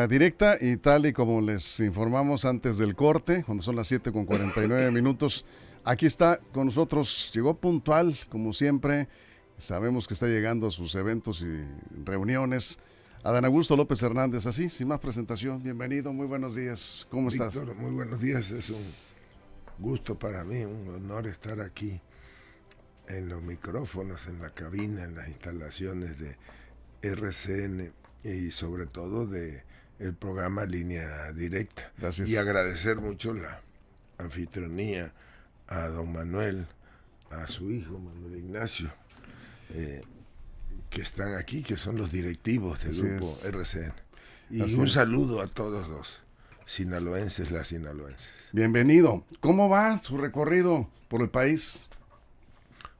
línea directa y tal y como les informamos antes del corte, cuando son las 7:49, aquí está con nosotros, llegó puntual como siempre, sabemos que está llegando a sus eventos y reuniones. Adán Augusto López Hernández, así, sin más presentación, bienvenido, muy buenos días, ¿cómo estás? Víctor, muy buenos días, es un gusto para mí, un honor estar aquí en los micrófonos, en la cabina, en las instalaciones de RCN y sobre todo de el programa Línea Directa. Gracias. Y agradecer mucho la anfitrionía a don Manuel, a su hijo Manuel Ignacio, que están aquí, que son los directivos del grupo RCN. Y un saludo a todos los sinaloenses, las sinaloenses. Bienvenido. ¿Cómo va su recorrido por el país?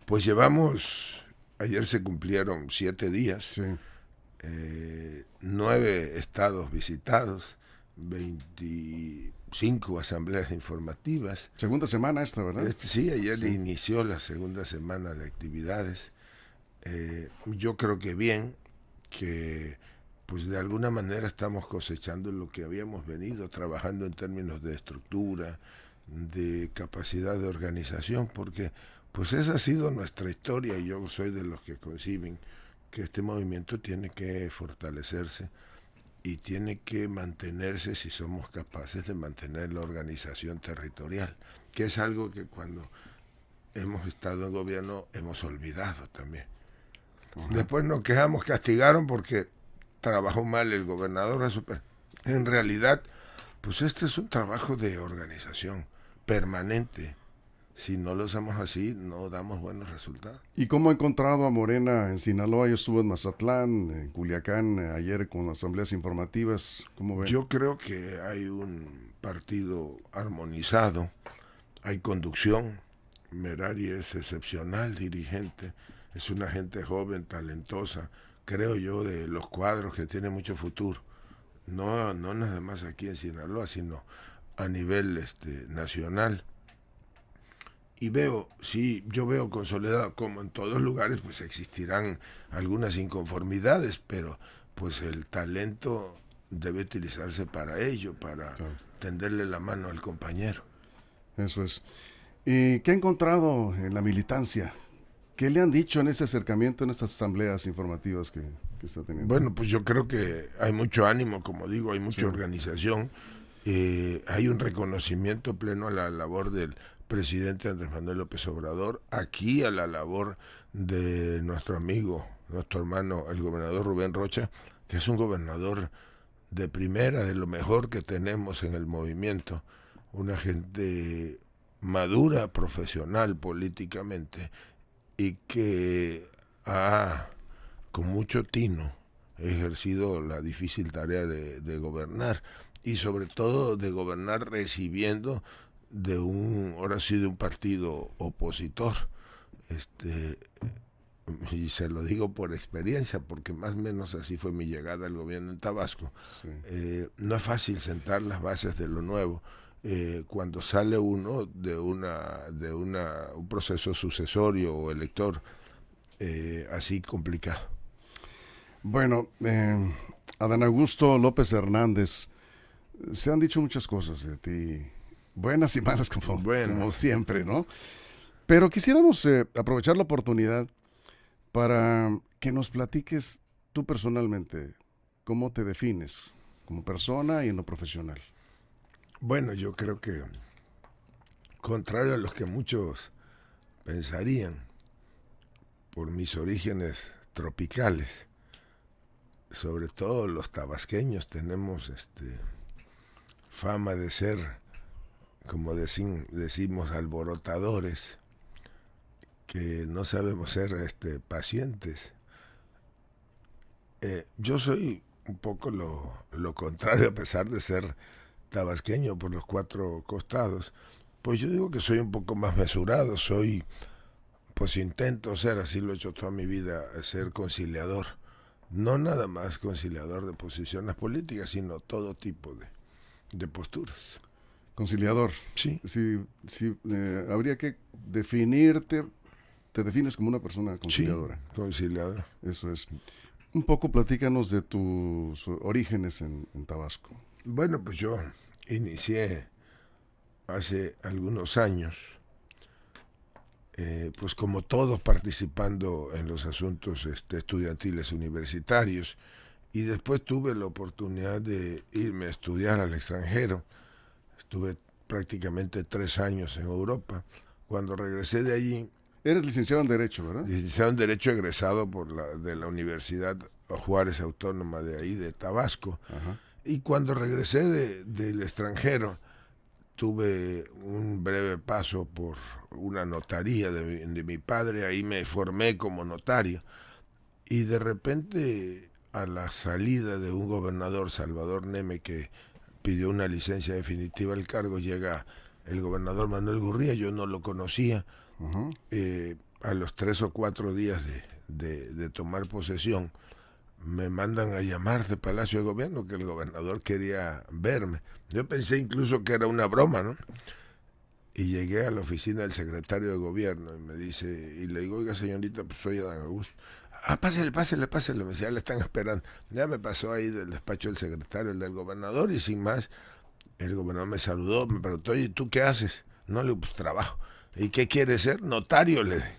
Pues ayer se cumplieron 7 días, Sí. 9 estados visitados, 25 asambleas informativas. Segunda semana esta, ¿verdad? Sí, ayer inició la segunda semana de actividades. Yo creo que bien, que pues de alguna manera estamos cosechando lo que habíamos venido trabajando en términos de estructura, de capacidad de organización, porque pues esa ha sido nuestra historia y yo soy de los que conciben que este movimiento tiene que fortalecerse y tiene que mantenerse si somos capaces de mantener la organización territorial, que es algo que cuando hemos estado en gobierno hemos olvidado también. Después nos quejamos, castigaron porque trabajó mal el gobernador. En realidad, pues este es un trabajo de organización permanente. Si no lo hacemos así, no damos buenos resultados. ¿Y cómo ha encontrado a Morena en Sinaloa? Yo estuve en Mazatlán, en Culiacán, ayer con asambleas informativas. ¿Cómo ven? Yo creo que hay un partido armonizado, hay conducción. Merari es excepcional dirigente, es una gente joven, talentosa, creo yo, de los cuadros que tiene mucho futuro. No nada más aquí en Sinaloa, sino a nivel nacional. Y yo veo consolidado, como en todos lugares, pues existirán algunas inconformidades, pero pues el talento debe utilizarse para ello, para tenderle la mano al compañero. Eso es. ¿Y qué ha encontrado en la militancia? ¿Qué le han dicho en ese acercamiento, en estas asambleas informativas que está teniendo? Bueno, pues yo creo que hay mucho ánimo, como digo, hay mucha organización, hay un reconocimiento pleno a la labor del presidente Andrés Manuel López Obrador, aquí a la labor de nuestro amigo, nuestro hermano, el gobernador Rubén Rocha, que es un gobernador de primera, de lo mejor que tenemos en el movimiento, una gente madura, profesional políticamente, y que ha, con mucho tino, ejercido la difícil tarea de gobernar, y sobre todo de gobernar recibiendo de un partido opositor, y se lo digo por experiencia, porque más o menos así fue mi llegada al gobierno en Tabasco. No es fácil sentar las bases de lo nuevo, cuando sale uno de un proceso sucesorio o elector así complicado. Bueno, Adán Augusto López Hernández, se han dicho muchas cosas de ti, buenas y malas como siempre, ¿no? Pero quisiéramos aprovechar la oportunidad para que nos platiques tú personalmente cómo te defines como persona y en lo profesional. Bueno, yo creo que, contrario a los que muchos pensarían, por mis orígenes tropicales, sobre todo los tabasqueños tenemos fama de ser, como decimos, alborotadores, que no sabemos ser pacientes. Yo soy un poco lo contrario, a pesar de ser tabasqueño por los 4 costados. Pues yo digo que soy un poco más mesurado, pues intento ser, así lo he hecho toda mi vida, ser conciliador. No nada más conciliador de posiciones políticas, sino todo tipo de posturas. Conciliador. Sí. Habría que definirte, te defines como una persona conciliadora. Sí, conciliador. Eso es. Un poco platícanos de tus orígenes en Tabasco. Bueno, pues yo inicié hace algunos años, pues como todos participando en los asuntos estudiantiles universitarios, y después tuve la oportunidad de irme a estudiar al extranjero. Estuve prácticamente 3 años en Europa. Cuando regresé de allí... Eres licenciado en Derecho, ¿verdad? Licenciado en Derecho egresado de la Universidad Juárez Autónoma de ahí, de Tabasco. Ajá. Y cuando regresé del extranjero, tuve un breve paso por una notaría de mi padre. Ahí me formé como notario. Y de repente, a la salida de un gobernador, Salvador Neme, que pidió una licencia definitiva al cargo, llega el gobernador Manuel Gurría. Yo no lo conocía. Uh-huh. A los 3 o 4 días de tomar posesión, me mandan a llamar de Palacio de Gobierno, que el gobernador quería verme. Yo pensé incluso que era una broma, ¿no? Y llegué a la oficina del secretario de Gobierno y me dice, y le digo, oiga señorita, pues soy Adán Augusto. Ah, pásele. Me decía, ya le están esperando. Ya me pasó ahí del despacho del secretario, el del gobernador, y sin más, el gobernador me saludó, me preguntó, oye, ¿tú qué haces? No, le digo, pues trabajo. ¿Y qué quiere ser? Notario, le dije.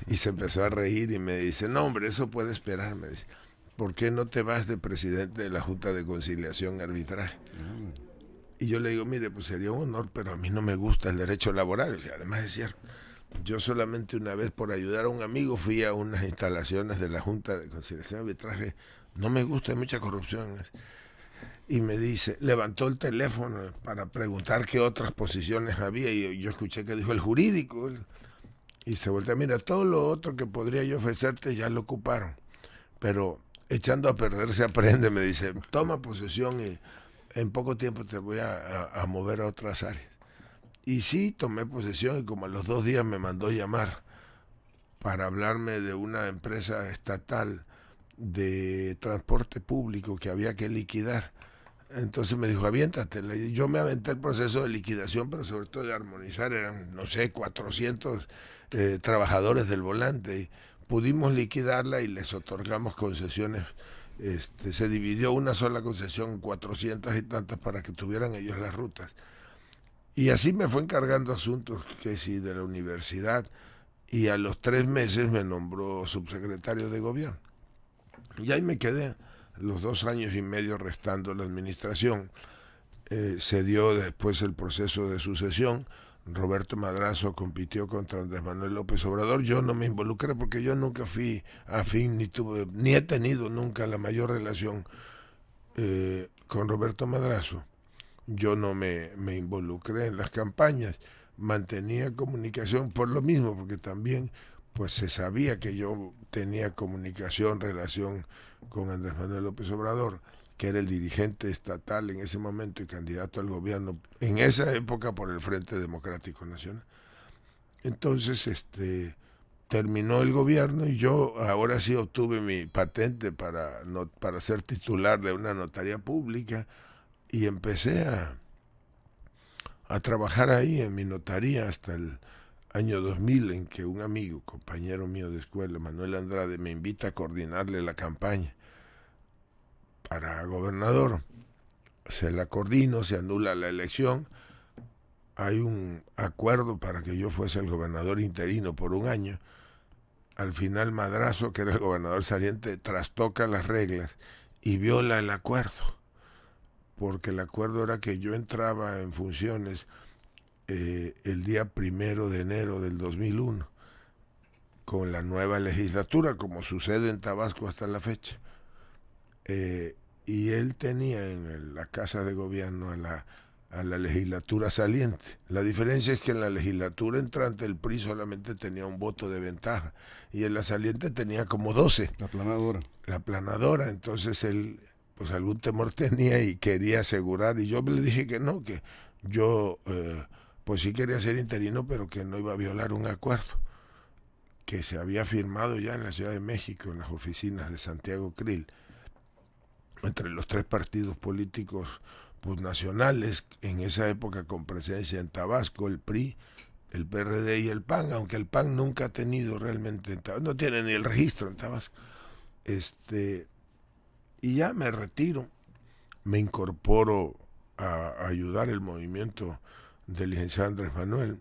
Y se empezó a reír y me dice, no hombre, eso puede esperar, me dice. ¿Por qué no te vas de presidente de la Junta de Conciliación y Arbitraje? Y yo le digo, mire, pues sería un honor, pero a mí no me gusta el derecho laboral. Y además es cierto, yo solamente una vez por ayudar a un amigo fui a unas instalaciones de la Junta de Conciliación y Arbitraje. No me gusta, hay mucha corrupción. Y me dice, levantó el teléfono para preguntar qué otras posiciones había, y yo escuché que dijo el jurídico, y se voltea, mira, todo lo otro que podría yo ofrecerte ya lo ocuparon, pero echando a perder se aprende, me dice, toma posesión y en poco tiempo te voy a mover a otras áreas. Y sí, tomé posesión, y como a los 2 días me mandó llamar para hablarme de una empresa estatal de transporte público que había que liquidar. Entonces me dijo, aviéntate. Yo me aventé el proceso de liquidación, pero sobre todo de armonizar. Eran, no sé, 400 trabajadores del volante. Y pudimos liquidarla y les otorgamos concesiones. Se dividió una sola concesión en 400 y tantas para que tuvieran ellos las rutas. Y así me fue encargando asuntos que sí de la universidad. Y a los 3 meses me nombró subsecretario de Gobierno. Y ahí me quedé. Los 2 años y medio restando la administración. Se dio después el proceso de sucesión. Roberto Madrazo compitió contra Andrés Manuel López Obrador. Yo no me involucré porque yo nunca fui afín, ni he tenido nunca la mayor relación con Roberto Madrazo. Yo no me involucré en las campañas. Mantenía comunicación por lo mismo, porque también pues se sabía que yo tenía comunicación, relación con Andrés Manuel López Obrador, que era el dirigente estatal en ese momento y candidato al gobierno en esa época por el Frente Democrático Nacional. Entonces, terminó el gobierno y yo ahora sí obtuve mi patente para ser titular de una notaría pública y empecé a trabajar ahí en mi notaría hasta el año 2000, en que un amigo, compañero mío de escuela, Manuel Andrade, me invita a coordinarle la campaña para gobernador. Se la coordino, se anula la elección, hay un acuerdo para que yo fuese el gobernador interino por 1 año. Al final Madrazo, que era el gobernador saliente, trastoca las reglas y viola el acuerdo, porque el acuerdo era que yo entraba en funciones el día 1 de enero del 2001, con la nueva legislatura, como sucede en Tabasco hasta la fecha. Y él tenía en la Casa de Gobierno a la legislatura saliente. La diferencia es que en la legislatura entrante el PRI solamente tenía un voto de ventaja, y en la saliente tenía como 12. La planadora. La planadora, entonces él pues algún temor tenía y quería asegurar, y yo le dije que no, que yo pues sí quería ser interino, pero que no iba a violar un acuerdo que se había firmado ya en la Ciudad de México, en las oficinas de Santiago Krill, entre los 3 partidos políticos pues nacionales, en esa época con presencia en Tabasco, el PRI, el PRD y el PAN, aunque el PAN nunca ha tenido realmente, no tiene ni el registro en Tabasco. y ya me retiro, me incorporo a ayudar el movimiento del licenciado Andrés Manuel,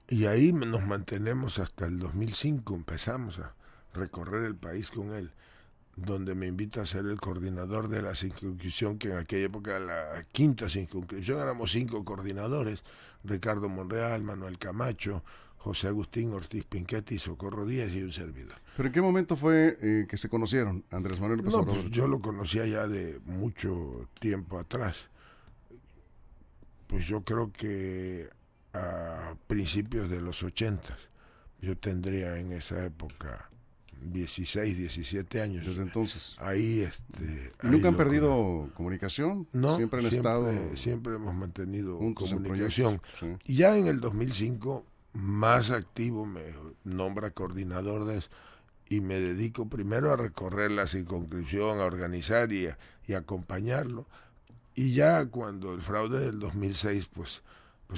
y ahí nos mantenemos hasta el 2005, empezamos a recorrer el país con él, donde me invita a ser el coordinador de la circunscripción, que en aquella época era la quinta circunscripción, éramos 5 coordinadores: Ricardo Monreal, Manuel Camacho, José Agustín Ortiz Pinchetti, Socorro Díaz y un servidor. ¿Pero en qué momento fue que se conocieron, Andrés Manuel López Obrador? Pues yo lo conocía ya de mucho tiempo atrás. Pues yo creo que a principios de los 80, yo tendría en esa época 16, 17 años. Desde entonces. Ahí, ¿Y nunca han perdido comunicación? No, siempre han estado. Siempre hemos mantenido comunicación. Sí. Y ya en el 2005, más activo, me nombra coordinador de eso, y me dedico primero a recorrer la circunscripción, a organizar y acompañarlo. Y ya cuando el fraude del 2006, pues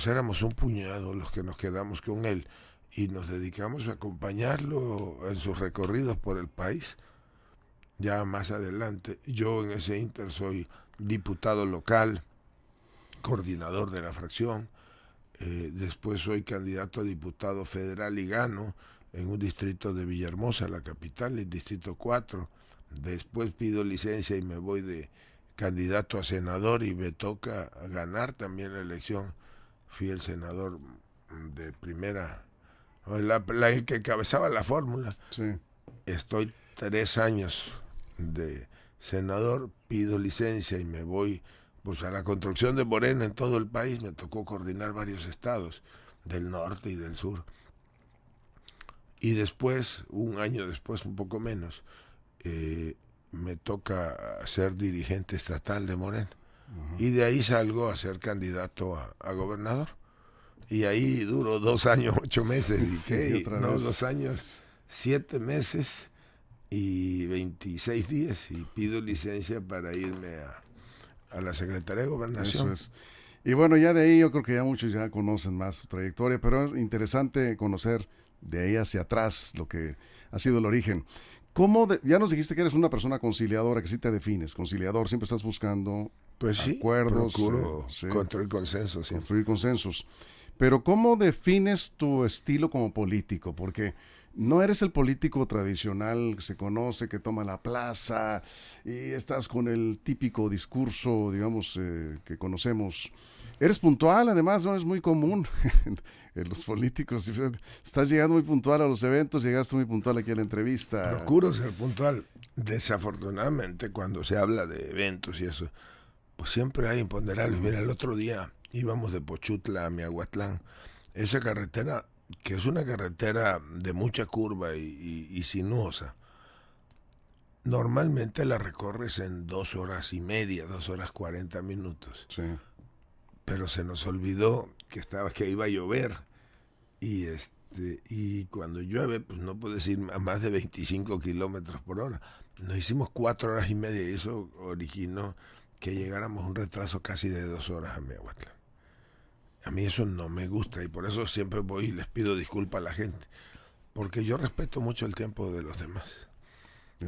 éramos un puñado los que nos quedamos con él y nos dedicamos a acompañarlo en sus recorridos por el país. Ya más adelante, yo en ese inter soy diputado local, coordinador de la fracción, después soy candidato a diputado federal y gano en un distrito de Villahermosa, la capital, el distrito 4. Después pido licencia y me voy de candidato a senador y me toca ganar también la elección. Fui el senador de primera, el que encabezaba la fórmula. Sí. Estoy 3 años de senador, pido licencia y me voy pues a la construcción de Morena en todo el país. Me tocó coordinar varios estados del norte y del sur. Y después, un año después, un poco menos, me toca ser dirigente estatal de Morena. Y de ahí salgo a ser candidato a gobernador. Y ahí duro 2 años, 8 meses. Sí, 2 años, 7 meses y 26 días. Y pido licencia para irme a la Secretaría de Gobernación. Eso es. Y bueno, ya de ahí yo creo que ya muchos ya conocen más su trayectoria, pero es interesante conocer de ahí hacia atrás lo que ha sido el origen. Ya nos dijiste que eres una persona conciliadora, que sí te defines, conciliador, siempre estás buscando acuerdos. Procuro construir consensos. Sí. Construir consensos. Pero ¿cómo defines tu estilo como político? Porque no eres el político tradicional que se conoce, que toma la plaza y estás con el típico discurso, digamos, que conocemos. Eres puntual, además, no es muy común en los políticos. Estás llegando muy puntual a los eventos, llegaste muy puntual aquí a la entrevista. Procuro ser puntual. Desafortunadamente, cuando se habla de eventos y eso, pues siempre hay imponderables. Mira, el otro día íbamos de Pochutla a Miahuatlán. Esa carretera, que es una carretera de mucha curva y sinuosa, normalmente la recorres en 2 horas y media, 2 horas 40 minutos. Sí. Pero se nos olvidó que iba a llover y cuando llueve pues no puedes ir a más de 25 kilómetros por hora. Nos hicimos 4 horas y media y eso originó que llegáramos un retraso casi de 2 horas a Miahuatlán. A mí eso no me gusta y por eso siempre voy y les pido disculpas a la gente, porque yo respeto mucho el tiempo de los demás.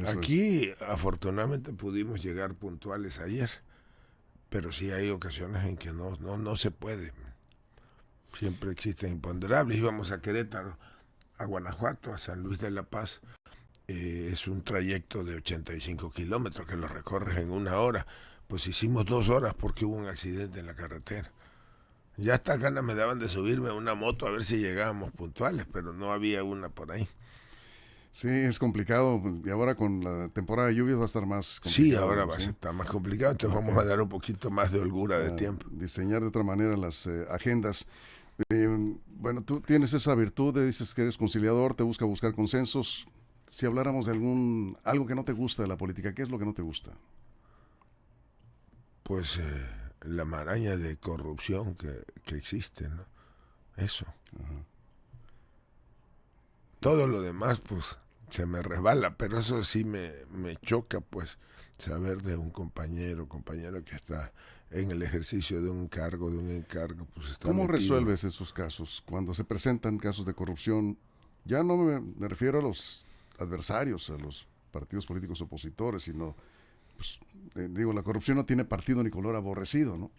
Aquí afortunadamente pudimos llegar puntuales ayer, pero sí hay ocasiones en que no se puede. Siempre existen imponderables. Íbamos a Querétaro, a Guanajuato, a San Luis de la Paz. Es un trayecto de 85 kilómetros que lo recorres en 1 hora. Pues hicimos 2 horas porque hubo un accidente en la carretera. Ya hasta ganas me daban de subirme a una moto a ver si llegábamos puntuales, pero no había una por ahí. Sí, es complicado. Y ahora con la temporada de lluvias va a estar más complicado. Sí, ahora va a estar más complicado. Entonces vamos a dar un poquito más de holgura de tiempo. Diseñar de otra manera las agendas. Bueno, tú tienes esa virtud, dices que eres conciliador, te buscar consensos. Si habláramos de algo que no te gusta de la política, ¿qué es lo que no te gusta? Pues la maraña de corrupción que existe, ¿no? Eso. Ajá. Todo lo demás, pues, se me resbala, pero eso sí me choca, pues, saber de un compañero que está en el ejercicio de un encargo, pues está ¿Cómo metido. resuelves esos casos? Cuando se presentan casos de corrupción, ya no me refiero a los adversarios, a los partidos políticos opositores, sino, pues, la corrupción no tiene partido ni color aborrecido, ¿no?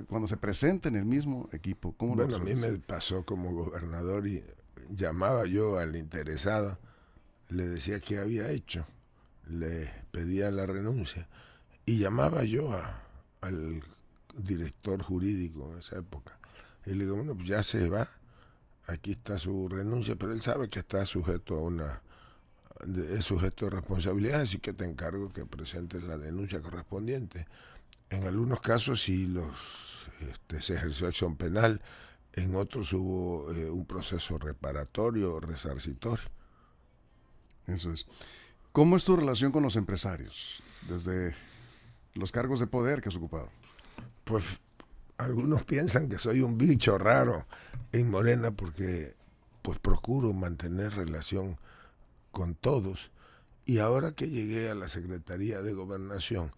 Cuando se presenta en el mismo equipo, ¿cómo lo Bueno, a mí me pasó como gobernador y llamaba yo al interesado, le decía qué había hecho, le pedía la renuncia y llamaba yo al director jurídico en esa época y le digo, bueno, pues ya se va, aquí está su renuncia, pero él sabe que está sujeto a es sujeto de responsabilidad, así que te encargo que presentes la denuncia correspondiente. En algunos casos sí se ejerció acción penal, en otros hubo un proceso reparatorio, resarcitorio. Eso es. ¿Cómo es tu relación con los empresarios desde los cargos de poder que has ocupado? Pues algunos piensan que soy un bicho raro en Morena porque pues procuro mantener relación con todos, y ahora que llegué a la Secretaría de Gobernación,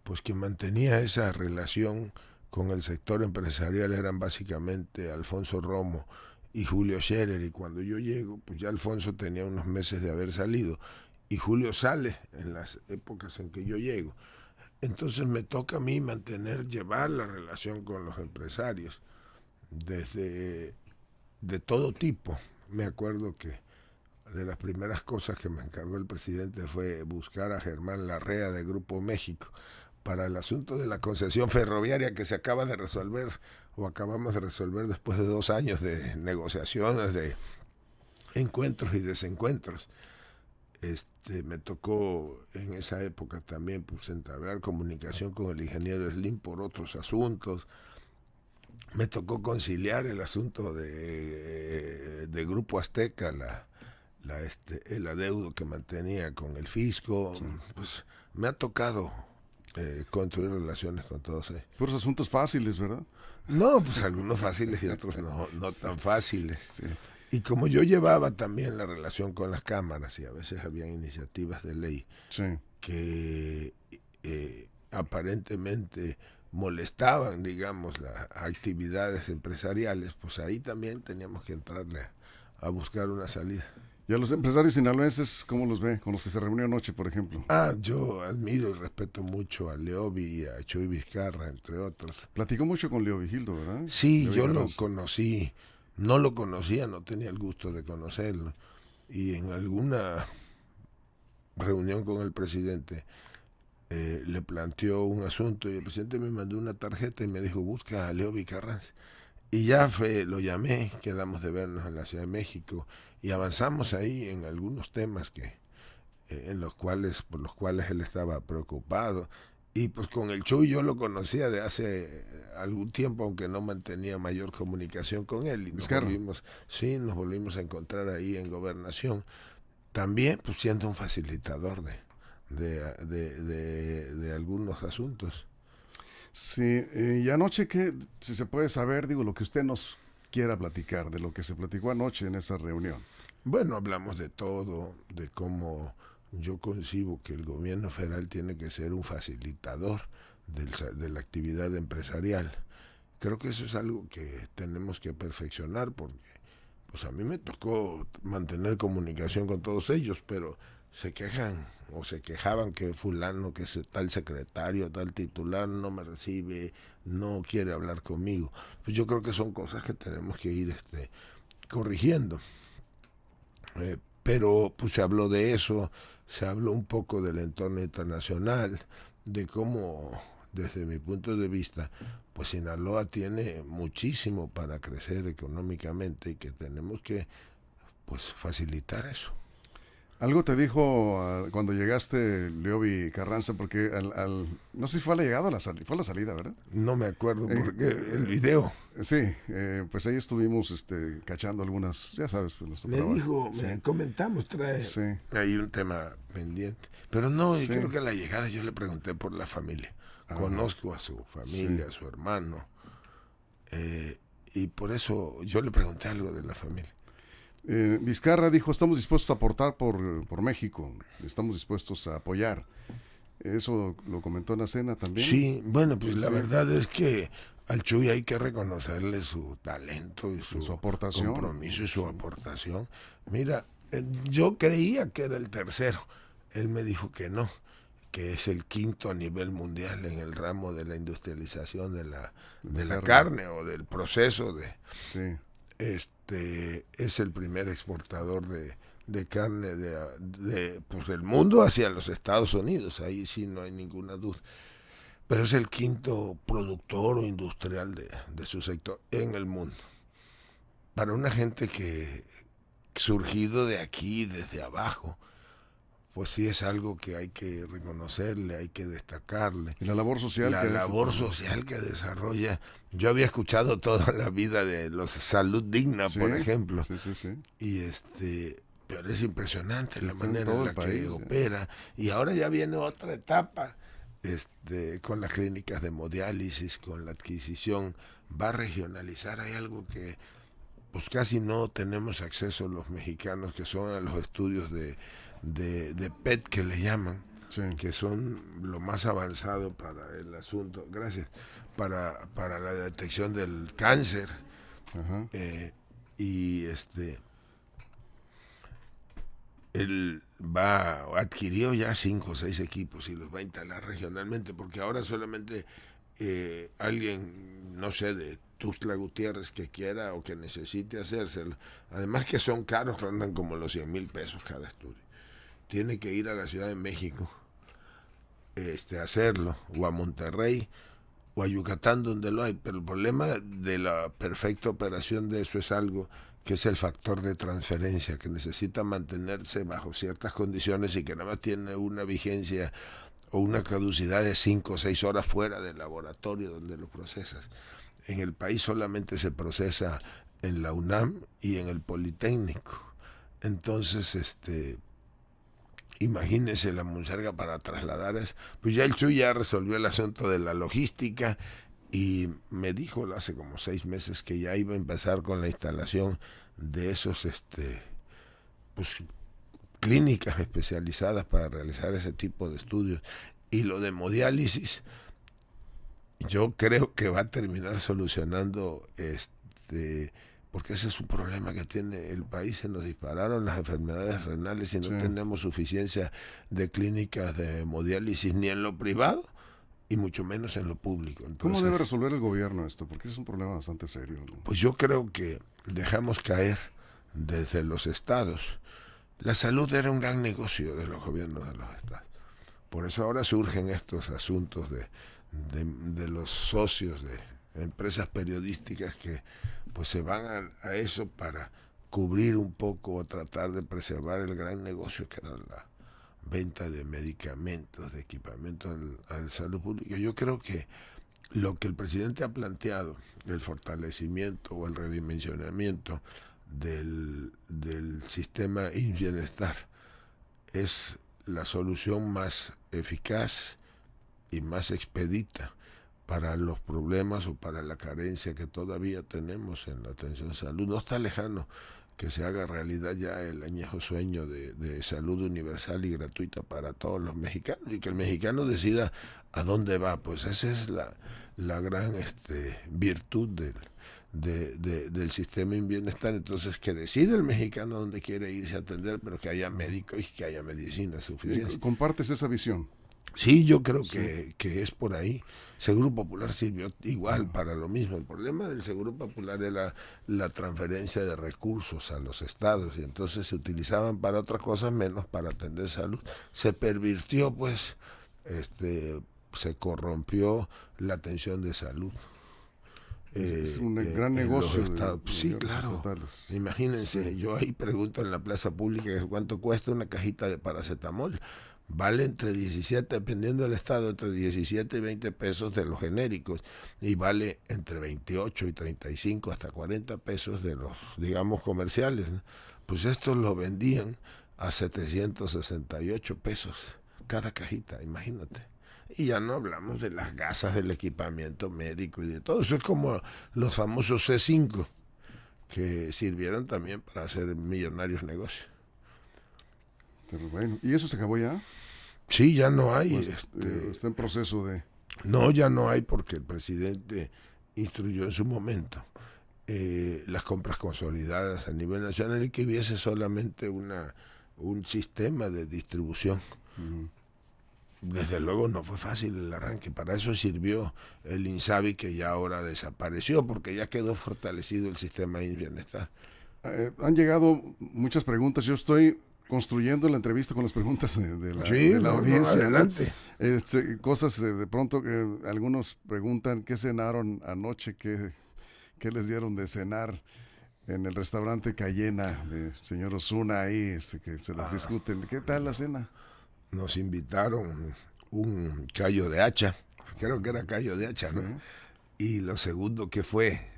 pues que mantenía esa relación con el sector empresarial eran básicamente Alfonso Romo y Julio Scherer, y cuando yo llego, pues ya Alfonso tenía unos meses de haber salido y Julio sale en las épocas en que yo llego. Entonces me toca a mí llevar la relación con los empresarios de todo tipo. Me acuerdo que de las primeras cosas que me encargó el presidente fue buscar a Germán Larrea de Grupo México para el asunto de la concesión ferroviaria que se acaba de resolver, o acabamos de resolver después de 2 años de negociaciones, de encuentros y desencuentros. Me tocó en esa época también pues entablar comunicación con el ingeniero Slim por otros asuntos. Me tocó conciliar el asunto de Grupo Azteca, el adeudo que mantenía con el fisco. Pues me ha tocado construir relaciones con todos ellos. Puros asuntos fáciles, ¿verdad? No, pues algunos fáciles y otros no tan fáciles. Sí. Y como yo llevaba también la relación con las cámaras y a veces había iniciativas de ley que aparentemente molestaban, digamos, las actividades empresariales, pues ahí también teníamos que entrarle a buscar una salida. ¿Y a los empresarios sinaloenses cómo los ve? Con los que se reunió anoche, por ejemplo. Yo admiro y respeto mucho a Leobi y a Chuy Vizcarra, entre otros. Platicó mucho con Leo Vigildo, ¿verdad? Sí, Leo yo Vigildo. lo conocí, no lo conocía, no tenía el gusto de conocerlo. Y en alguna reunión con el presidente le planteó un asunto y el presidente me mandó una tarjeta y me dijo, busca a Leobi Carranza. Y ya lo llamé, quedamos de vernos en la Ciudad de México y avanzamos ahí en algunos temas por los cuales él estaba preocupado. Y pues con el Chuy yo lo conocía de hace algún tiempo, aunque no mantenía mayor comunicación con él. Y nos volvimos a encontrar ahí en Gobernación. También pues siendo un facilitador de algunos asuntos. Sí, y anoche, si se puede saber, lo que usted nos quiera platicar, de lo que se platicó anoche en esa reunión. Bueno, hablamos de todo, de cómo yo concibo que el gobierno federal tiene que ser un facilitador de la actividad empresarial. Creo que eso es algo que tenemos que perfeccionar porque pues a mí me tocó mantener comunicación con todos ellos, pero se quejan o se quejaban que fulano, que es tal secretario, tal titular no me recibe, no quiere hablar conmigo. Pues yo creo que son cosas que tenemos que ir corrigiendo. Pero pues se habló de eso, se habló un poco del entorno internacional, de cómo, desde mi punto de vista, pues Sinaloa tiene muchísimo para crecer económicamente y que tenemos que pues facilitar eso. Algo te dijo cuando llegaste, Leobi Carranza, porque no sé si fue a la llegada o fue a la salida, ¿verdad? No me acuerdo porque el video. Sí, pues ahí estuvimos cachando algunas, ya sabes, pues nuestro trabajo. Dijo, comentamos, hay un tema pendiente. Pero no, creo que a la llegada yo le pregunté por la familia. Conozco a su familia, a su hermano, y por eso yo le pregunté algo de la familia. Vizcarra dijo, estamos dispuestos a aportar por México, estamos dispuestos a apoyar. ¿Eso lo comentó en la cena también? Sí, bueno, pues la verdad es que al Chuy hay que reconocerle su talento y su aportación, compromiso y su aportación. Mira, yo creía que era el tercero él me dijo que no, que es el quinto a nivel mundial en el ramo de la industrialización de la carne o del proceso de... Sí. Es el primer exportador de carne pues del mundo hacia los Estados Unidos, ahí sí no hay ninguna duda. Pero es el quinto productor o industrial de su sector en el mundo. Para una gente que surgido de aquí, desde abajo, pues sí es algo que hay que reconocerle, hay que destacarle. Y la labor social que desarrolla. Yo había escuchado toda la vida de los Salud Digna, por ejemplo. Sí. Y pero es impresionante la manera en en la que opera. Y ahora ya viene otra etapa, con las clínicas de hemodiálisis, con la adquisición, va a regionalizar. Hay algo que pues casi no tenemos acceso los mexicanos, que son a los estudios de PET que le llaman, que son lo más avanzado para el asunto, para la detección del cáncer. Ajá. Él adquirió ya 5 o 6 equipos y los va a instalar regionalmente, porque ahora solamente alguien, no sé, de Tuxtla Gutiérrez que quiera o que necesite hacérselo, además que son caros, rondan como los 100,000 pesos cada estudio, tiene que ir a la Ciudad de México hacerlo, o a Monterrey o a Yucatán, donde lo hay. Pero el problema de la perfecta operación de eso es algo que es el factor de transferencia, que necesita mantenerse bajo ciertas condiciones y que nada más tiene una vigencia o una caducidad de 5 o 6 horas fuera del laboratorio donde lo procesas. En el país solamente se procesa en la UNAM y en el Politécnico. Entonces, imagínese la monserga para trasladar eso. Pues ya el Chuy ya resolvió el asunto de la logística y me dijo hace como 6 meses que ya iba a empezar con la instalación de esos pues clínicas especializadas para realizar ese tipo de estudios. Y lo de hemodiálisis yo creo que va a terminar solucionando porque ese es un problema que tiene el país. Se nos dispararon las enfermedades renales y no tenemos suficiencia de clínicas de hemodiálisis ni en lo privado y mucho menos en lo público. Entonces, ¿cómo debe resolver el gobierno esto? Porque es un problema bastante serio, ¿no? Pues yo creo que dejamos caer desde los estados. La salud era un gran negocio de los gobiernos de los estados. Por eso ahora surgen estos asuntos de los socios de empresas periodísticas que pues se van a eso para cubrir un poco o tratar de preservar el gran negocio que era la venta de medicamentos, de equipamientos al salud pública. Yo creo que lo que el presidente ha planteado, el fortalecimiento o el redimensionamiento del sistema bienestar, es la solución más eficaz y más expedita para los problemas o para la carencia que todavía tenemos en la atención a salud. No está lejano que se haga realidad ya el añejo sueño de salud universal y gratuita para todos los mexicanos, y que el mexicano decida a dónde va. Pues esa es la gran virtud del sistema en bienestar. Entonces, que decida el mexicano dónde quiere irse a atender, pero que haya médicos y que haya medicina suficiente. ¿Compartes esa visión? Sí, yo creo que es por ahí. Seguro Popular sirvió igual para lo mismo. El problema del Seguro Popular era la transferencia de recursos a los estados, y entonces se utilizaban para otras cosas menos para atender salud. Se pervirtió, pues, se corrompió la atención de salud. Es un gran negocio. Sí, claro. Estatales. Imagínense, yo ahí pregunto en la plaza pública cuánto cuesta una cajita de paracetamol. Vale entre 17, dependiendo del estado, entre 17 y 20 pesos de los genéricos, y vale entre 28 y 35 hasta 40 pesos de los, digamos, comerciales, ¿no? Pues estos lo vendían a 768 pesos cada cajita, imagínate. Y ya no hablamos de las gasas del equipamiento médico y de todo. Eso es como los famosos C5, que sirvieron también para hacer millonarios negocios. Pero bueno, ¿y eso se acabó ya? Sí, ya no hay. Pues, está en proceso de... No, ya no hay, porque el presidente instruyó en su momento las compras consolidadas a nivel nacional y que hubiese solamente un sistema de distribución Desde luego no fue fácil el arranque, para eso sirvió el INSABI, que ya ahora desapareció, porque ya quedó fortalecido el sistema de bienestar. Han llegado muchas preguntas, yo estoy construyendo la entrevista con las preguntas de la audiencia. Adelante. Cosas de pronto que algunos preguntan qué cenaron anoche, qué les dieron de cenar en el restaurante Cayena de señor Osuna ahí, que se las discuten. ¿Qué tal la cena? Nos invitaron un callo de hacha, creo que era callo de hacha, ¿no? Sí. Y lo segundo que fue,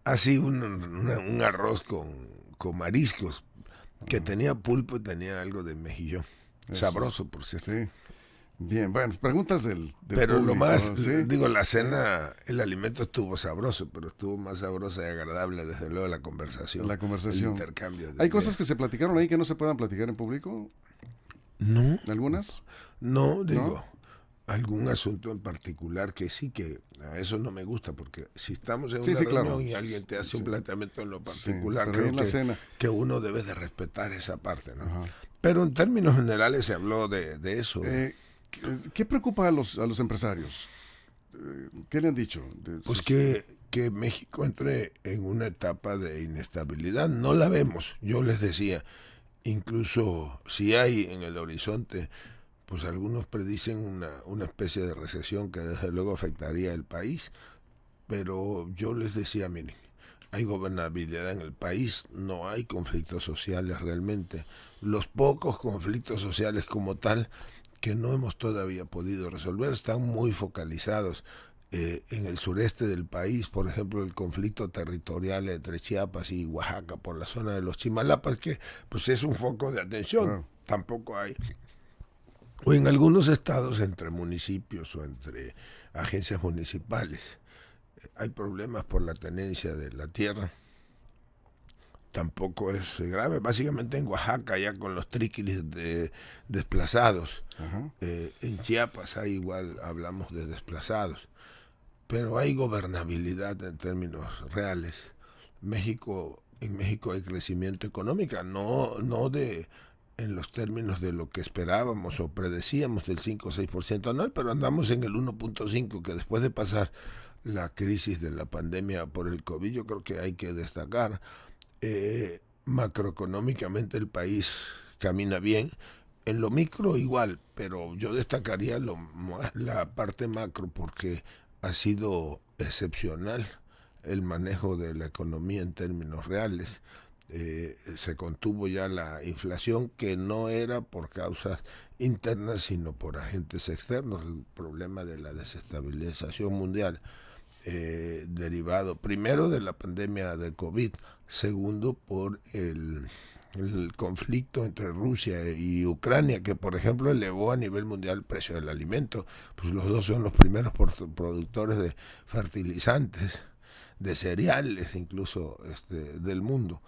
así un arroz con mariscos, que tenía pulpo y tenía algo de mejillón. Eso, sabroso, por cierto. Sí. Bien, bueno, preguntas del pero público, lo más, ¿sí? Digo, la cena, el alimento estuvo sabroso, pero estuvo más sabrosa y agradable, desde luego, la conversación. El intercambio. ¿Hay cosas que se platicaron ahí que no se puedan platicar en público? No. ¿Algunas? No, digo, algún asunto en particular que sí, que a eso no me gusta, porque si estamos en una reunión, claro, y alguien te hace un planteamiento en lo particular, creo que uno debe de respetar esa parte, ¿no? Ajá. Pero en términos generales se habló de eso. ¿Qué preocupa a los empresarios? ¿Qué le han dicho? Pues que México entre en una etapa de inestabilidad. No la vemos, yo les decía. Incluso si hay en el horizonte, pues algunos predicen una especie de recesión que desde luego afectaría al país. Pero yo les decía, miren, hay gobernabilidad en el país, no hay conflictos sociales realmente. Los pocos conflictos sociales como tal que no hemos todavía podido resolver están muy focalizados en el sureste del país. Por ejemplo, el conflicto territorial entre Chiapas y Oaxaca por la zona de los Chimalapas, que pues es un foco de atención. Tampoco hay, o en algunos estados entre municipios o entre agencias municipales hay problemas por la tenencia de la tierra. Tampoco es grave. Básicamente en Oaxaca, ya con los tríquilis desplazados. En Chiapas hay igual, hablamos de desplazados. Pero hay gobernabilidad en términos reales. En México hay crecimiento económico, no en los términos de lo que esperábamos o predecíamos del 5 o 6% anual, pero andamos en el 1.5%, que después de pasar la crisis de la pandemia por el COVID, yo creo que hay que destacar. Macroeconómicamente el país camina bien, en lo micro igual, pero yo destacaría la parte macro, porque ha sido excepcional el manejo de la economía en términos reales. Se contuvo ya la inflación, que no era por causas internas sino por agentes externos, el problema de la desestabilización mundial. Derivado primero de la pandemia de COVID, segundo por el conflicto entre Rusia y Ucrania, que por ejemplo elevó a nivel mundial el precio del alimento. Pues los dos son los primeros productores de fertilizantes, de cereales incluso del mundo.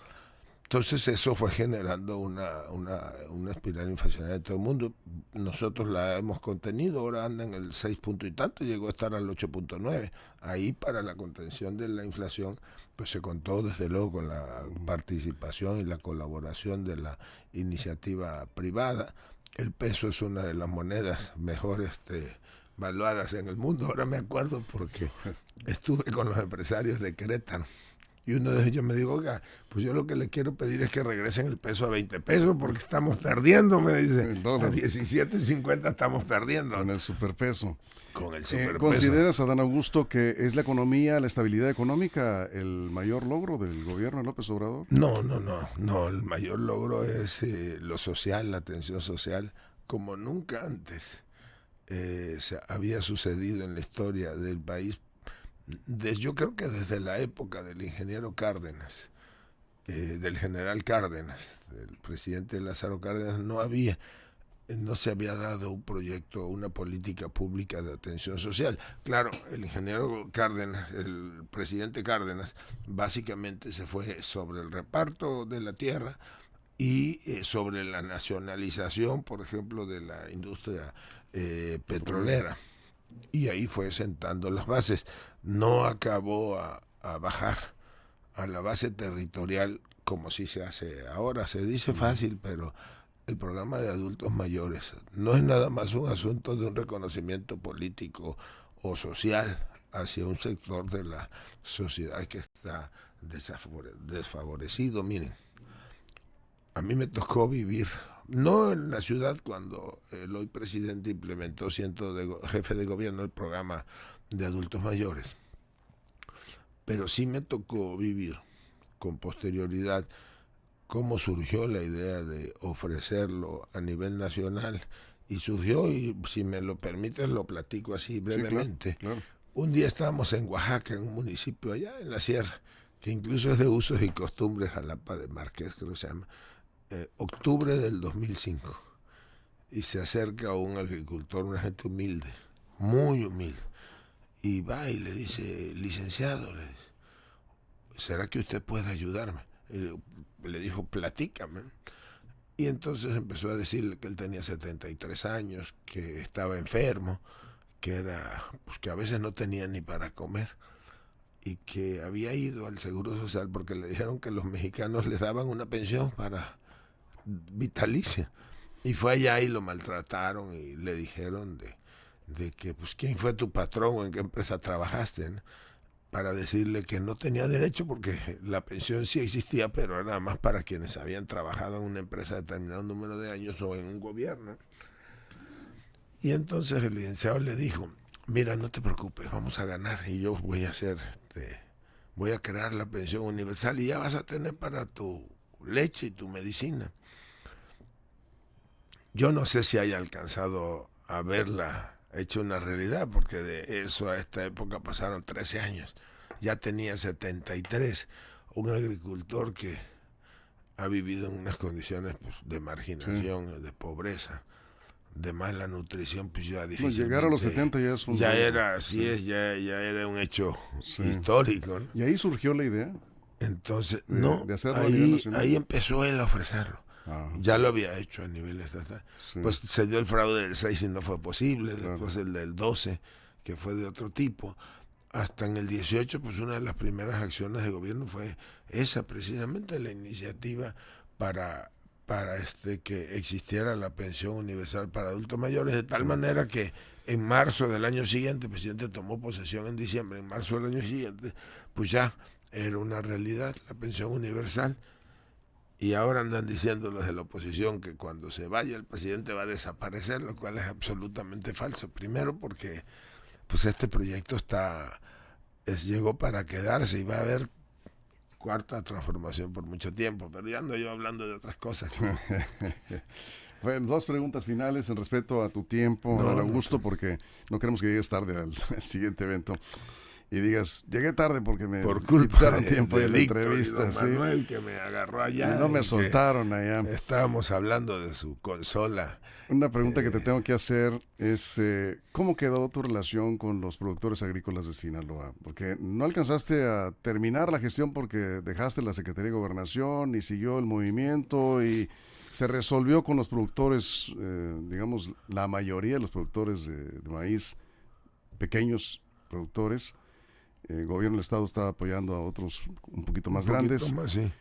Entonces eso fue generando una espiral inflacionaria en todo el mundo. Nosotros la hemos contenido, ahora anda en el 6 punto y tanto, llegó a estar al 8.9. Ahí, para la contención de la inflación, pues se contó desde luego con la participación y la colaboración de la iniciativa privada. El peso es una de las monedas mejor valuadas en el mundo. Ahora me acuerdo porque estuve con los empresarios de Querétaro. Y uno de ellos me dijo, oiga, pues yo lo que le quiero pedir es que regresen el peso a 20 pesos porque estamos perdiendo, me dice. A 17.50 estamos perdiendo. Con el superpeso. Con el superpeso. ¿Consideras, Adán Augusto, que es la economía, la estabilidad económica, el mayor logro del gobierno de López Obrador? No. El mayor logro es lo social, la atención social, como nunca antes había sucedido en la historia del país. Yo creo que desde la época del ingeniero Cárdenas, del general Cárdenas, del presidente Lázaro Cárdenas, no se había dado un proyecto, una política pública de atención social. Claro, el ingeniero Cárdenas, el presidente Cárdenas, básicamente se fue sobre el reparto de la tierra y sobre la nacionalización, por ejemplo, de la industria petrolera. Y ahí fue sentando las bases. No acabó a bajar a la base territorial como si se hace ahora. Se dice fácil, pero el programa de adultos mayores no es nada más un asunto de un reconocimiento político o social hacia un sector de la sociedad que está desfavorecido. Miren, a mí me tocó vivir, no en la ciudad cuando el hoy presidente implementó, siendo jefe de gobierno, el programa de adultos mayores, pero sí me tocó vivir con posterioridad cómo surgió la idea de ofrecerlo a nivel nacional. Y surgió, y si me lo permites lo platico así brevemente. Sí, claro. Un día estábamos en Oaxaca, en un municipio allá en la sierra, que incluso es de usos y costumbres, Jalapa de Márquez, creo que se llama, octubre del 2005. Y se acerca un agricultor, una gente humilde, muy humilde, y va y le dice: licenciado, le dice, ¿será que usted puede ayudarme? Le dijo: platícame. Y entonces empezó a decirle que él tenía 73 años, que estaba enfermo, que era, pues que a veces no tenía ni para comer, y que había ido al Seguro Social porque le dijeron que los mexicanos les daban una pensión para vitalicia. Y fue allá y lo maltrataron y le dijeron de que, pues, ¿quién fue tu patrón o en qué empresa trabajaste, ¿no? Para decirle que no tenía derecho porque la pensión sí existía, pero era nada más para quienes habían trabajado en una empresa determinado número de años o en un gobierno. Y entonces el licenciado le dijo: mira, no te preocupes, vamos a ganar y yo voy a voy a crear la pensión universal y ya vas a tener para tu leche y tu medicina. Yo no sé si haya alcanzado a verla hecho una realidad, porque de eso a esta época pasaron 13 años. Ya tenía 73, un agricultor que ha vivido en unas condiciones, pues, de marginación, sí, de pobreza, de mala nutrición, pues ya difícilmente. No, llegar a los 70 ya es un... Ya era, así sí, es, ya era un hecho, sí, histórico, ¿no? ¿Y ahí surgió la idea? Entonces, de hacerlo a nivel nacional. Ahí empezó él a ofrecerlo. Ya lo había hecho a nivel estatal. Sí. Pues se dio el fraude del 6 y no fue posible. Claro. Después el del 12, que fue de otro tipo. Hasta en el 18, pues una de las primeras acciones de gobierno fue esa, precisamente la iniciativa para que existiera la pensión universal para adultos mayores, de tal manera que en marzo del año siguiente, el presidente tomó posesión en diciembre, en marzo del año siguiente, pues ya era una realidad la pensión universal. Y ahora andan diciendo los de la oposición que cuando se vaya el presidente va a desaparecer, lo cual es absolutamente falso. Primero porque, pues, este proyecto llegó para quedarse y va a haber cuarta transformación por mucho tiempo, pero ya ando yo hablando de otras cosas. Bueno, dos preguntas finales en respeto a tu tiempo, Augusto, porque no queremos que llegues tarde al siguiente evento y digas: llegué tarde porque me quitaron tiempo de la entrevista. Sí. Manuel, que me agarró allá. Y no me soltaron allá. Estábamos hablando de su consola. Una pregunta que te tengo que hacer es: ¿cómo quedó tu relación con los productores agrícolas de Sinaloa? Porque no alcanzaste a terminar la gestión porque dejaste la Secretaría de Gobernación y siguió el movimiento y se resolvió con los productores, digamos, la mayoría de los productores de maíz, pequeños productores. El gobierno del estado está apoyando a otros un poquito más grandes, sí,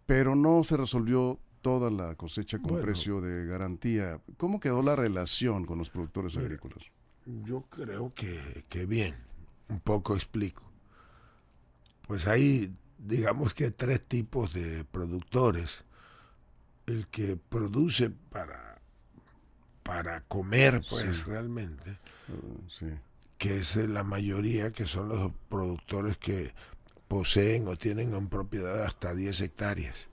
pero no se resolvió toda la cosecha con precio de garantía. ¿Cómo quedó la relación con los productores agrícolas? Yo creo que bien, un poco explico. Pues hay, digamos que 3 tipos de productores. El que produce para comer, pues, sí, realmente, sí, que es la mayoría, que son los productores que poseen o tienen en propiedad hasta 10 hectáreas.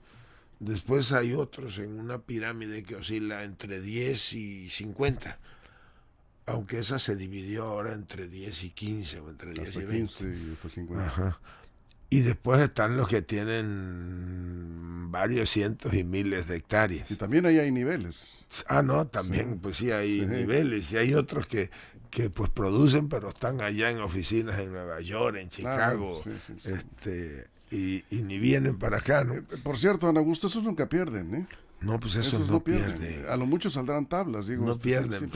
Después hay otros en una pirámide que oscila entre 10 y 50, aunque esa se dividió ahora entre 10 y 15 o entre 10 hasta y 20. 15 y hasta 50. Ajá. Y después están los que tienen varios cientos y miles de hectáreas. Y también ahí hay niveles. No, también, sí, pues sí hay niveles. Y hay otros que pues producen, pero están allá en oficinas en Nueva York, en Chicago, y ni vienen para acá, ¿no? Por cierto, Don Augusto, esos nunca pierden, ¿eh? No, pues esos no pierden. A lo mucho saldrán tablas, digo. No pierden,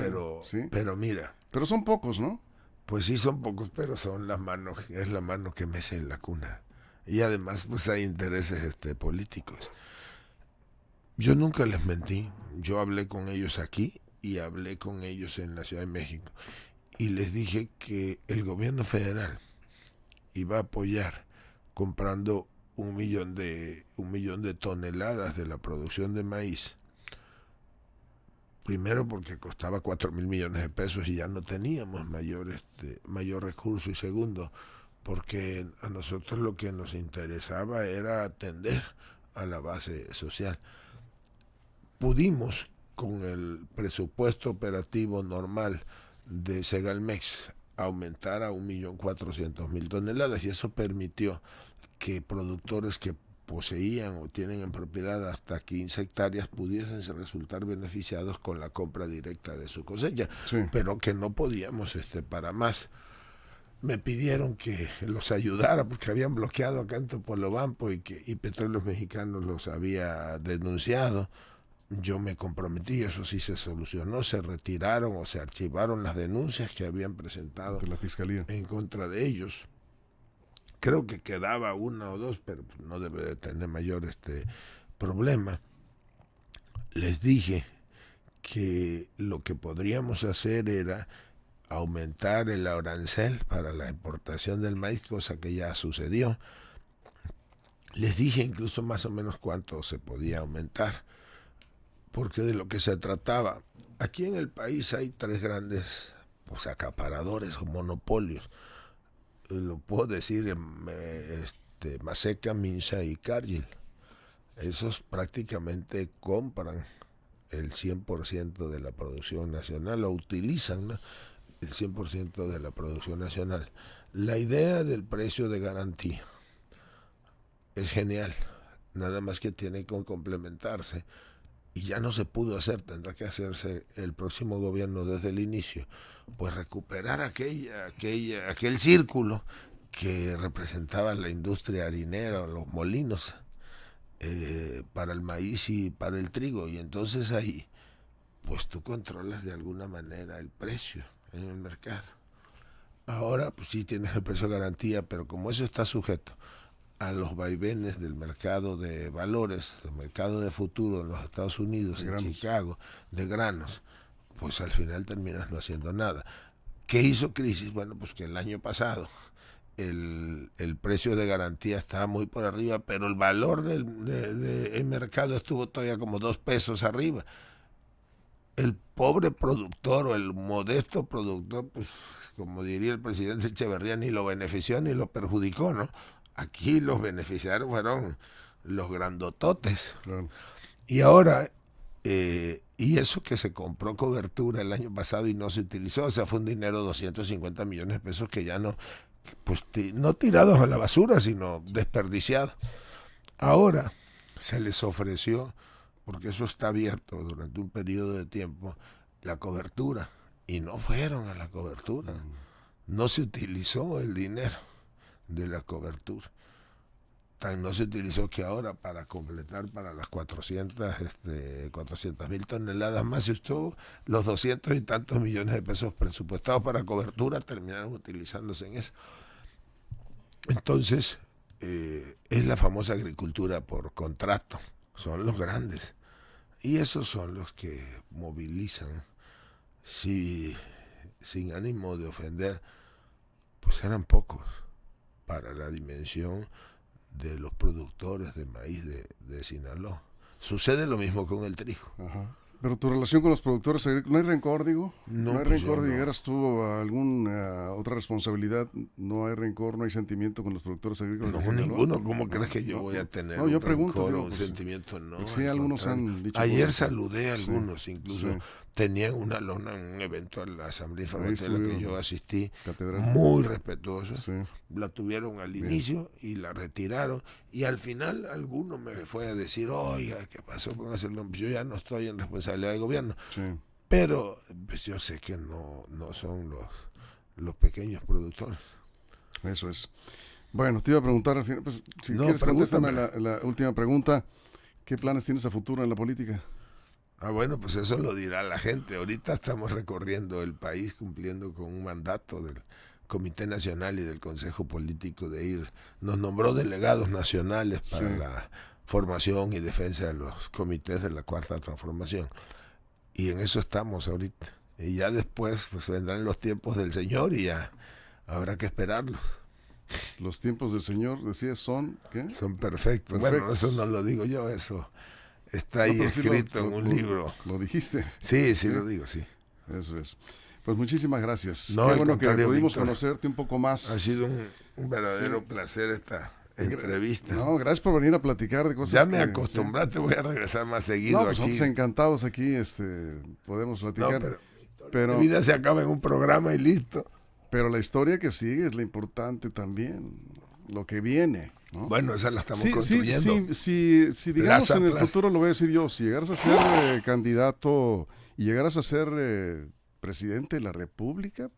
pero mira. Pero son pocos, ¿no? Pues sí, son pocos, pero son las manos, es la mano que mece en la cuna. Y además, pues hay intereses políticos. Yo nunca les mentí. Yo hablé con ellos aquí y hablé con ellos en la Ciudad de México. Y les dije que el gobierno federal iba a apoyar comprando un millón de toneladas de la producción de maíz. Primero porque costaba 4.000 millones de pesos y ya no teníamos mayor recurso. Y segundo, porque a nosotros lo que nos interesaba era atender a la base social. Pudimos, con el presupuesto operativo normal de Segalmex, aumentar a 1.400.000 toneladas, y eso permitió que productores que poseían o tienen en propiedad hasta 15 hectáreas pudiesen resultar beneficiados con la compra directa de su cosecha, Sí. pero que no podíamos para más. Me pidieron que los ayudara porque habían bloqueado acá en Topolobampo y Petróleos Mexicanos los había denunciado. Yo me comprometí, eso sí se solucionó, se retiraron o se archivaron las denuncias que habían presentado De la Fiscalía en contra de ellos. Creo que quedaba una o dos, pero no debe de tener mayor problema. Les dije que lo que podríamos hacer era aumentar el arancel para la importación del maíz, cosa que ya sucedió. Les dije incluso más o menos cuánto se podía aumentar, porque de lo que se trataba, aquí en el país hay tres grandes acaparadores o monopolios. Lo puedo decir, Maseca, Minsa y Cargill. Esos prácticamente compran el 100% de la producción nacional, o utilizan, ¿no?, el 100% de la producción nacional. La idea del precio de garantía es genial, nada más que tiene que complementarse, y ya no se pudo hacer, tendrá que hacerse el próximo gobierno desde el inicio, pues recuperar aquel círculo que representaba la industria harinera, los molinos, para el maíz y para el trigo, y entonces ahí pues tú controlas de alguna manera el precio en el mercado. Ahora pues sí tienes el precio de garantía, pero como eso está sujeto a los vaivenes del mercado de valores, del mercado de futuro en los Estados Unidos, en Chicago, de granos, pues al final terminas no haciendo nada. ¿Qué hizo crisis? Bueno, pues que el año pasado el precio de garantía estaba muy por arriba, pero el valor del mercado estuvo todavía como 2 pesos arriba. El pobre productor o el modesto productor, pues como diría el presidente Echeverría, ni lo benefició ni lo perjudicó, ¿no? Aquí los beneficiarios fueron los grandototes. Claro. Y ahora, y eso que se compró cobertura el año pasado y no se utilizó, o sea, fue un dinero de 250 millones de pesos que ya no, pues no tirados a la basura, sino desperdiciados. Ahora se les ofreció, porque eso está abierto durante un periodo de tiempo, la cobertura, y no fueron a la cobertura. No se utilizó el dinero de la cobertura. Tan no se utilizó que ahora, para completar para las 400.000 toneladas más, se usó los 200 y tantos millones de pesos presupuestados para cobertura, terminaron utilizándose en eso. Entonces, es la famosa agricultura por contrato, son los grandes, y esos son los que movilizan. Si, sin ánimo de ofender, pues eran pocos para la dimensión de los productores de maíz de Sinaloa. Sucede lo mismo con el trigo. Ajá. Pero tu relación con los productores agrícolas, ¿no hay rencor, digo? No, ¿No hay pues rencor? no. ¿Llegaras tú a alguna otra responsabilidad? ¿No hay rencor, no hay sentimiento con los productores agrícolas? No, de Sinaloa? ninguno. ¿Cómo No, crees que yo no, voy a tener no, yo un pregunto, rencor digo, o un pues, sentimiento? No, pues sí, al algunos contrario. han dicho Ayer cosas. saludé a Sí, algunos, incluso sí. tenían una lona en un evento a la Asamblea Ahí Farmacéutica que estuvieron, yo asistí, catedral. muy respetuosos. Sí. La tuvieron al Bien. inicio y la retiraron, y al final alguno me fue a decir, oiga, ¿qué pasó con hacerlo? Yo ya no estoy en responsabilidad de gobierno. Sí. Pero pues yo sé que no son los pequeños productores. Eso es. Bueno, te iba a preguntar al final, pues, si No, quieres contéstame pregúntame. la última pregunta. ¿Qué planes tienes a futuro en la política? Ah, bueno, pues eso lo dirá la gente. Ahorita estamos recorriendo el país cumpliendo con un mandato del Comité Nacional y del Consejo Político de ir. Nos nombró delegados nacionales formación y defensa de los comités de la Cuarta Transformación. Y en eso estamos ahorita. Y ya después pues vendrán los tiempos del Señor y ya habrá que esperarlos. Los tiempos del Señor, decías, son, ¿qué? Son perfectos. Bueno, eso no lo digo yo, eso está ahí escrito en un libro. ¿Lo dijiste? Sí, lo digo, sí. Eso es. Pues muchísimas gracias. No, qué bueno que pudimos Víctor, conocerte un poco más. Ha sido un verdadero placer esta entrevista. No, gracias por venir a platicar de cosas. Ya me acostumbraste, voy a regresar más seguido pues aquí. Estamos encantados aquí, podemos platicar. No, pero la vida se acaba en un programa y listo. Pero la historia que sigue es la importante también, lo que viene, ¿no? Bueno, esa la estamos construyendo. Si digamos en el futuro, lo voy a decir yo, si llegaras a ser candidato y llegaras a ser presidente de la República,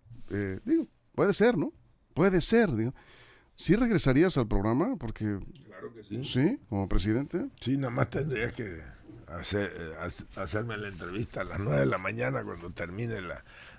digo, puede ser, ¿no? Puede ser, digo. ¿Sí regresarías al programa? Porque, claro que sí. ¿Sí? ¿Como presidente? Sí, nada más tendrías que hacerme la entrevista a las 9 de la mañana cuando termine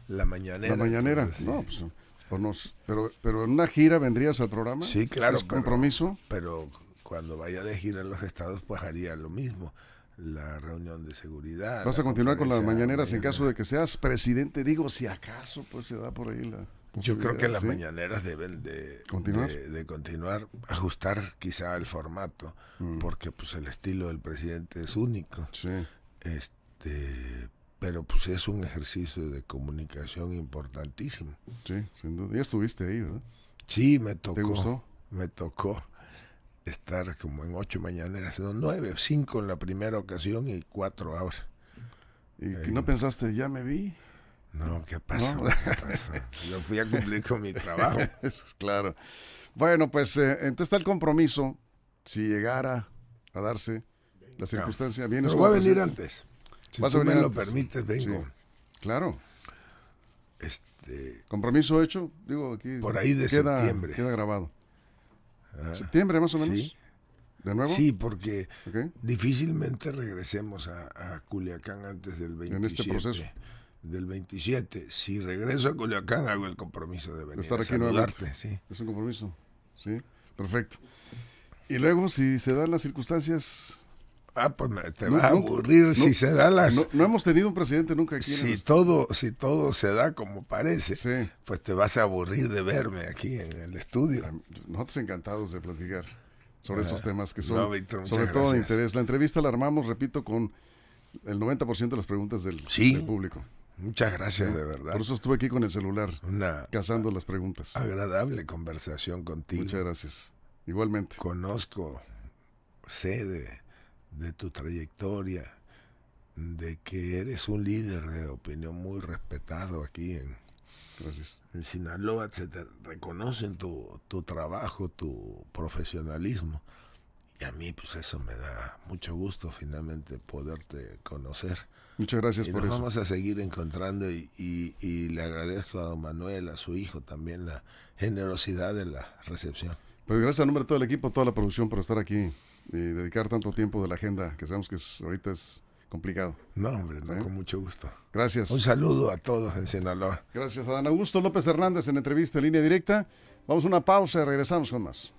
la mañanera. La mañanera, entonces, no, pues, pero en una gira vendrías al programa. Sí, claro. ¿Es compromiso? Pero cuando vaya de gira en los estados, pues haría lo mismo. La reunión de seguridad. ¿Vas a continuar con las mañaneras en caso de que seas presidente? Digo, si acaso, pues se da por ahí la... Yo creo que las mañaneras deben de continuar, ajustar quizá el formato, porque pues el estilo del presidente es único. Sí. Pero pues es un ejercicio de comunicación importantísimo. Sí, sin duda. Ya estuviste ahí, ¿verdad? Sí, me tocó. ¿Te gustó? Me tocó estar como en 8 mañaneras, no 9, 5 en la primera ocasión y 4 ahora. ¿Y no pensaste, ya me vi? No, ¿qué pasó? ¿No? ¿Qué pasó? Yo fui a cumplir con mi trabajo. Eso es claro. Bueno, pues entonces está el compromiso, si llegara a darse la circunstancia. Pero voy a venir antes. Si tú me lo permites, vengo. Sí, claro. Compromiso hecho, digo, aquí. Por ahí de septiembre. Queda grabado. ¿Septiembre más o menos? Sí. ¿De nuevo? Sí, porque difícilmente regresemos a Culiacán antes del 27. En este proceso. Del 27. Si regreso a Culiacán, hago el compromiso de venir estar a aquí saludarte. Sí. Es un compromiso. Sí, perfecto. Y luego, si se dan las circunstancias... pues te vas a aburrir si se da las... No hemos tenido un presidente nunca aquí. Si todo se da como parece, pues te vas a aburrir de verme aquí en el estudio. Nosotros encantados de platicar sobre esos temas que son Víctor, sobre todo de interés. La entrevista la armamos, repito, con el 90% de las preguntas del público. Muchas gracias, de verdad. Por eso estuve aquí con el celular, cazando las preguntas. Agradable conversación contigo. Muchas gracias. Igualmente. Sé de tu trayectoria, de que eres un líder de opinión muy respetado aquí en Sinaloa. Se te reconocen tu trabajo, tu profesionalismo. Y a mí, pues eso me da mucho gusto finalmente poderte conocer. Muchas gracias por eso. Nos vamos a seguir encontrando y le agradezco a don Manuel, a su hijo también, la generosidad de la recepción. Pues gracias a nombre de todo el equipo, toda la producción por estar aquí y dedicar tanto tiempo de la agenda, que sabemos que ahorita es complicado. No, hombre, con mucho gusto. Gracias. Un saludo a todos en Sinaloa. Gracias a Dan Augusto López Hernández en entrevista en línea directa. Vamos a una pausa y regresamos con más.